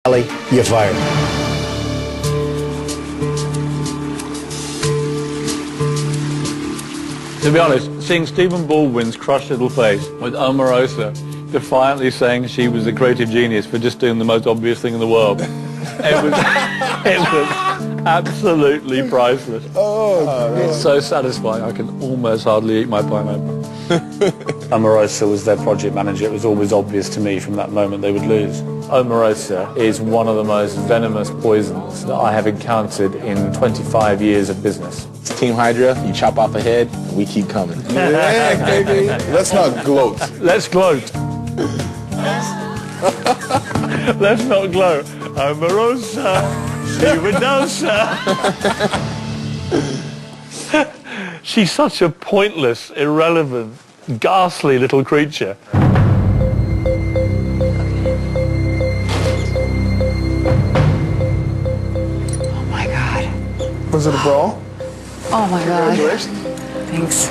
Ellie, you're fired. To be honest, seeing Stephen Baldwin's crushed little face with Omarosa defiantly saying she was a creative genius for just doing the most obvious thing in the world, it was absolutely priceless. It's so satisfying, I can almost hardly eat my pineapple. Omarosa was their project manager. It was always obvious to me from that moment they would lose. Omarosa is one of the most venomous poisons that I have encountered in 25 years of business. Team Hydra, you chop off a head, and we keep coming. Yeah, baby. Let's not gloat. Let's gloat. Let's not gloat. Omarosa, she would know, sir. She's such a pointless, irrelevant, ghastly little creature. Oh my God. Was it a brawl? Oh my God. Thanks.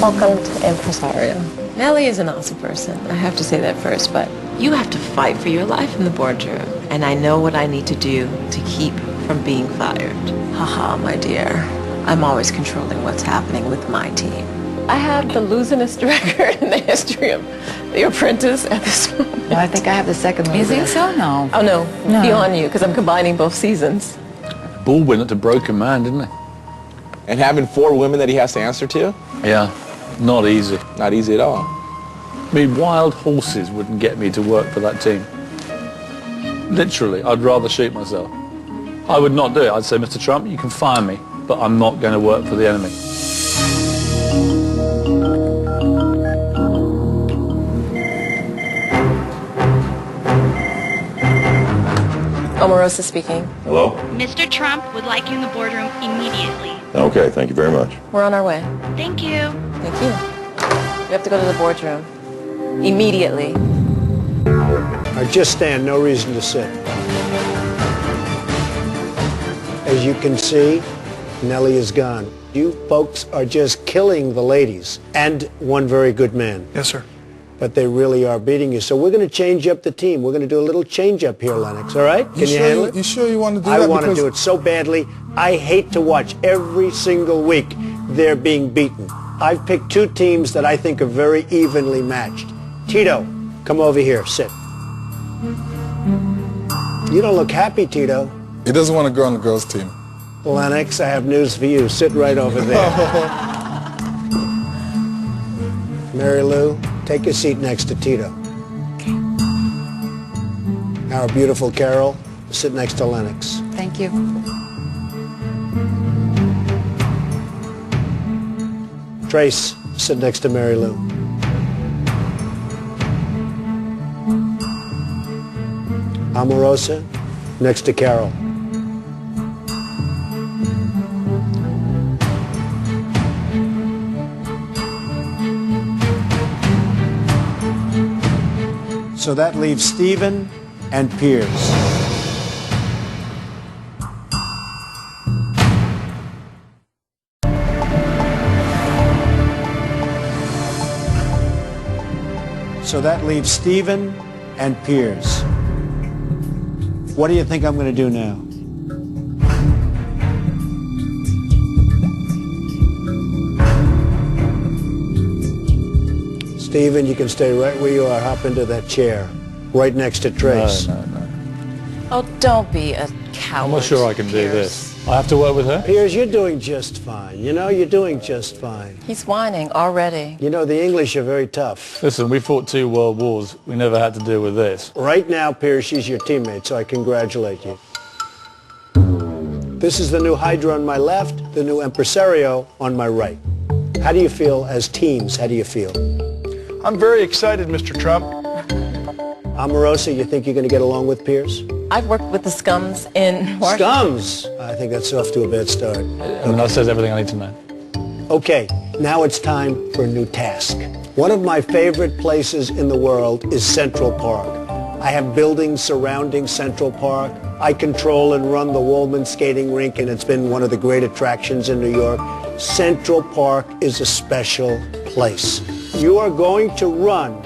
Welcome to Impresario. Nellie is an awesome person. I have to say that first, but you have to fight for your life in the boardroom. And I know what I need to do to keep from being fired. Haha, my dear. I'm always controlling what's happening with my team. I have the losingest record in the history of The Apprentice at this moment. No, I think I have the second one. You think so? No. Oh, no. Beyond you, because I'm combining both seasons. Baldwin looked a broken man, didn't he? And having 4 women that he has to answer to? Yeah, not easy. Not easy at all. I mean, wild horses wouldn't get me to work for that team. Literally, I'd rather shoot myself. I would not do it. I'd say, Mr. Trump, you can fire me, but I'm not going to work for the enemy. Omarosa speaking. Hello? Mr. Trump would like you in the boardroom immediately. Okay, thank you very much. We're on our way. Thank you. Thank you. We have to go to the boardroom. Immediately. Now just stand, no reason to sit. As you can see, Nellie is gone. You folks are just killing the ladies and one very good man. Yes, sir. But they really are beating you. So we're going to change up the team. We're going to do a little change up here, Lennox, all right? Can you handle it? You sure you want to do that? I want to do it so badly. I hate to watch every single week they're being beaten. I've picked 2 teams that I think are very evenly matched. Tito, come over here, sit. You don't look happy, Tito. He doesn't want to go on the girls' team. Lennox, I have news for you. Sit right over there. Mary Lou, take a seat next to Tito. Okay. Our beautiful Carol, sit next to Lennox. Thank you. Trace, sit next to Mary Lou. Omarosa, next to Carol. So that leaves Stephen and Piers. So that leaves Stephen and Piers. What do you think I'm going to do now? Stephen, you can stay right where you are. Hop into that chair, right next to Trace. No. Oh, don't be a coward. I'm not sure I can do Piers. this. I have to work with her? Piers, you're doing just fine. You know, you're doing just fine. He's whining already. You know, the English are very tough. Listen, we fought 2 world wars. We never had to deal with this. Right now, Piers, she's your teammate, so I congratulate you. This is the new Hydra on my left, the new Impresario on my right. How do you feel as teams? How do you feel? I'm very excited, Mr. Trump. Omarosa, you think you're going to get along with Piers? I've worked with the scums in Washington. Scums! I think that's off to a bad start. I mean, that says everything I need to know. Okay, now it's time for a new task. One of my favorite places in the world is Central Park. I have buildings surrounding Central Park. I control and run the Woolman skating rink, and it's been one of the great attractions in New York. Central Park is a special place. You are going to run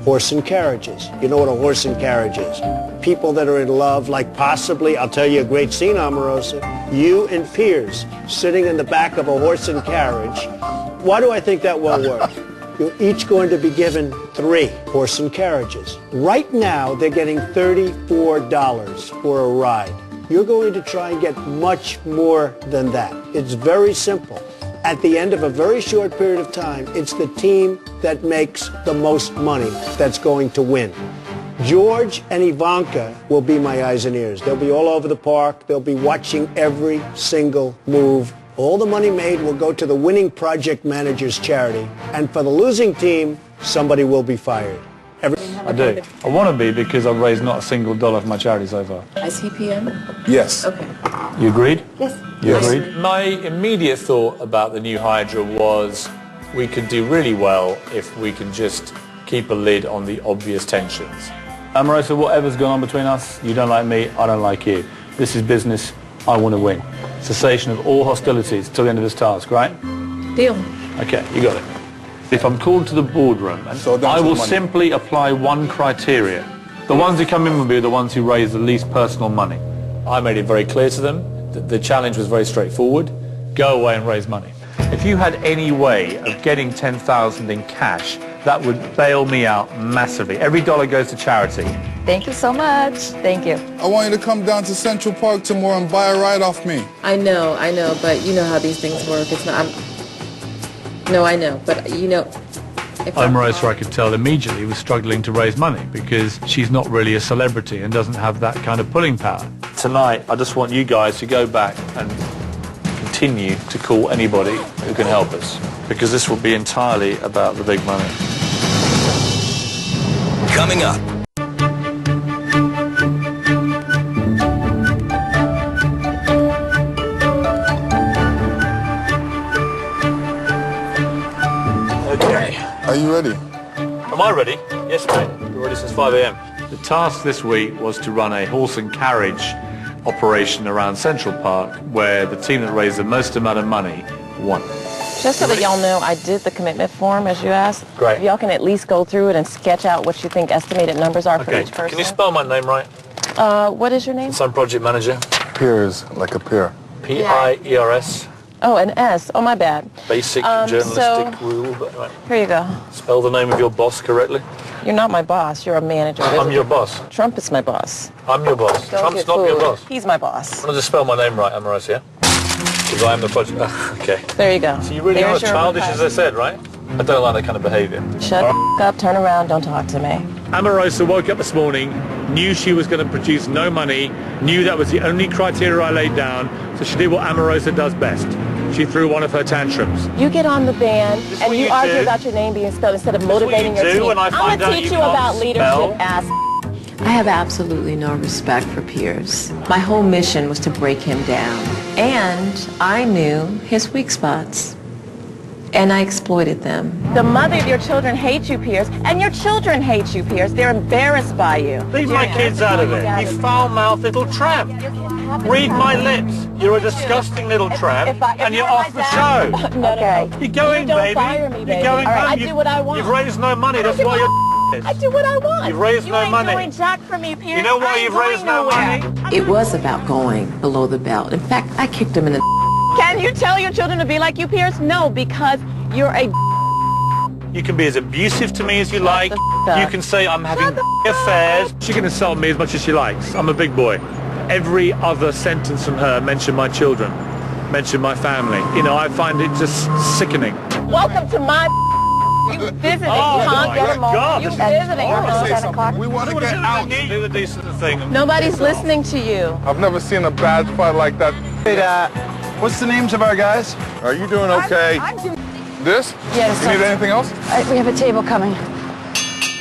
horse and carriages. You know what a horse and carriage is? people that are in love, like possibly, I'll tell you a great scene, Omarosa, you and Piers sitting in the back of a horse and carriage. Why do I think that won't work? You're each going to be given 3 horse and carriages. Right now, they're getting $34 for a ride. You're going to try and get much more than that. It's very simple. At the end of a very short period of time, it's the team that makes the most money that's going to win. George and Ivanka will be my eyes and ears. They'll be all over the park. They'll be watching every single move. All the money made will go to the winning project manager's charity. And for the losing team, somebody will be fired. I do. I want to be because I've raised not a single dollar for my charity so far. Is he PM? Yes. Okay. You agreed? Yes. You agreed? My immediate thought about the new Hydra was we could do really well if we can just keep a lid on the obvious tensions. Omarosa, whatever's going on between us, you don't like me, I don't like you. This is business, I want to win. Cessation of all hostilities till the end of this task, right? Deal. Okay, you got it. If I'm called to the boardroom, I will simply apply one criteria. The ones who come in will be the ones who raise the least personal money. I made it very clear to them that the challenge was very straightforward. Go away and raise money. If you had any way of getting 10,000 in cash, that would bail me out massively. Every dollar goes to charity. Thank you so much. Thank you. I want you to come down to Central Park tomorrow and buy a ride off me. I know, but you know how these things work. It's not... No, I know, but you know... Omarosa, I could tell immediately, was struggling to raise money because she's not really a celebrity and doesn't have that kind of pulling power. Tonight, I just want you guys to go back and continue to call anybody who can help us, because this will be entirely about the big money. Coming up. Okay. Are you ready? Am I ready? Yes, mate. We're ready since 5 a.m. The task this week was to run a horse and carriage operation around Central Park where the team that raised the most amount of money won. Just so that y'all know, I did the commitment form as you asked. Great. If y'all can at least go through it and sketch out what you think estimated numbers are for each person. Can you spell my name right? What is your name? I'm project manager. Piers, like a pear. P-I-E-R-S. Oh, an S. Oh, my bad. Basic journalistic rule. But, right. Here you go. Spell the name of your boss correctly. You're not my boss. You're a manager. I'm your boss. Trump is my boss. I'm your boss. Don't Trump's get not your fooled. boss. He's my boss. I'm going to just spell my name right, Omarosa, yeah? Because I am the project... okay. There you go. So you really are as There's your childish as I said, right? I don't like that kind of behaviour. Shut the up, turn around, don't talk to me. Omarosa woke up this morning, knew she was going to produce no money, knew that was the only criteria I laid down, so she did what Omarosa does best. She threw one of her tantrums. You get on the band and you argue about your name being spelled instead of motivating your team. I'm going to teach you about leadership, ass. I have absolutely no respect for Piers. My whole mission was to break him down. And I knew his weak spots. And I exploited them. The mother of your children hates you, Piers, and your children hate you, Piers. They're embarrassed by you. Leave my kids out of it, you foul-mouthed little tramp. Read my lips. You're a disgusting little tramp, and you're off the show. Okay. You're going, baby. Fire me, baby. You're going All right, home. I do what I want. You've raised no money, that's why you're I do what I want. You've raised no money. You ain't doing jack for me, Piers. You know why you've raised no money? It was about going below the belt. In fact, I kicked him in the... Can you tell your children to be like you, Piers? No, because you're a... You can be as abusive to me as you like. You can say I'm having affairs. She can insult me as much as she likes. I'm a big boy. Every other sentence from her mentioned my children, mentioned my family. You know, I find it just sickening. Welcome to my... You visiting. Oh, You can't my get them all. God, You this visiting. is Around say 10 o'clock. We want to get out. Do the decent thing. Nobody's listening to you. I've never seen a bad fight like that. Hey, what's the names of our guys? Are you doing okay? This? Yes. You need anything else? We have a table coming.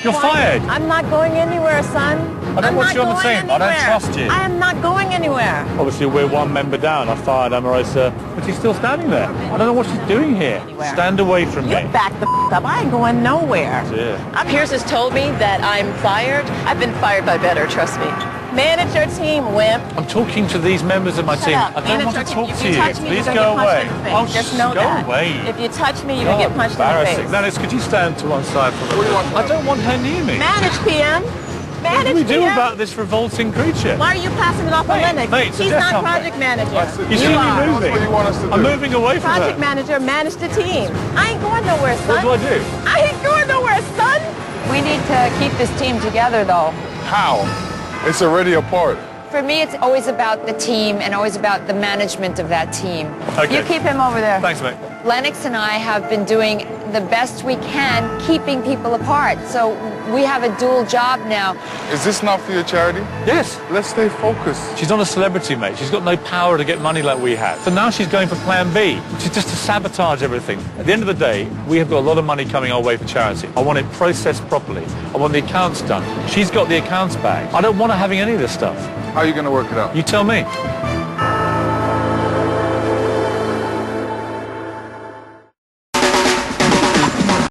You're fired. I'm not going anywhere, son. I don't want you on the team. I don't trust you. I am not going anywhere. Obviously, we're one member down. I fired Omarosa, but she's still standing there. I don't know what she's doing here. Stand away from me. You back the up. I ain't going nowhere. Yeah. Piers has told me that I'm fired. I've been fired by better, trust me. Manage your team, wimp. I'm talking to these members of my team. Shut up. I don't want to Manage talk your to team. you. If you touch me, Please you're go gonna away. get punched in the face. Just know go that. away. If you touch me, you're going to get punched in the face. Dennis, could you stand to one side for a minute? I don't want her near me. Manage, PM. Manage What do we do PM? about this revolting creature? Why are you passing it off to Lennox? mate, He's suggest not something. project manager. You see me are. moving? That's what you want us to do. I'm moving away from Project her. manager, manage the team. I ain't going nowhere, son. What do I do? I ain't going nowhere, son. We need to keep this team together, though. How? It's already apart. For me, it's always about the team and always about the management of that team. Okay. You keep him over there. Thanks, mate. Lennox and I have been doing the best we can, keeping people apart. So we have a dual job now. Is this not for your charity? Yes. Let's stay focused. She's not a celebrity, mate. She's got no power to get money like we have. So now she's going for plan B, which is just to sabotage everything. At the end of the day, we have got a lot of money coming our way for charity. I want it processed properly. I want the accounts done. She's got the accounts back. I don't want her having any of this stuff. How are you going to work it out? You tell me.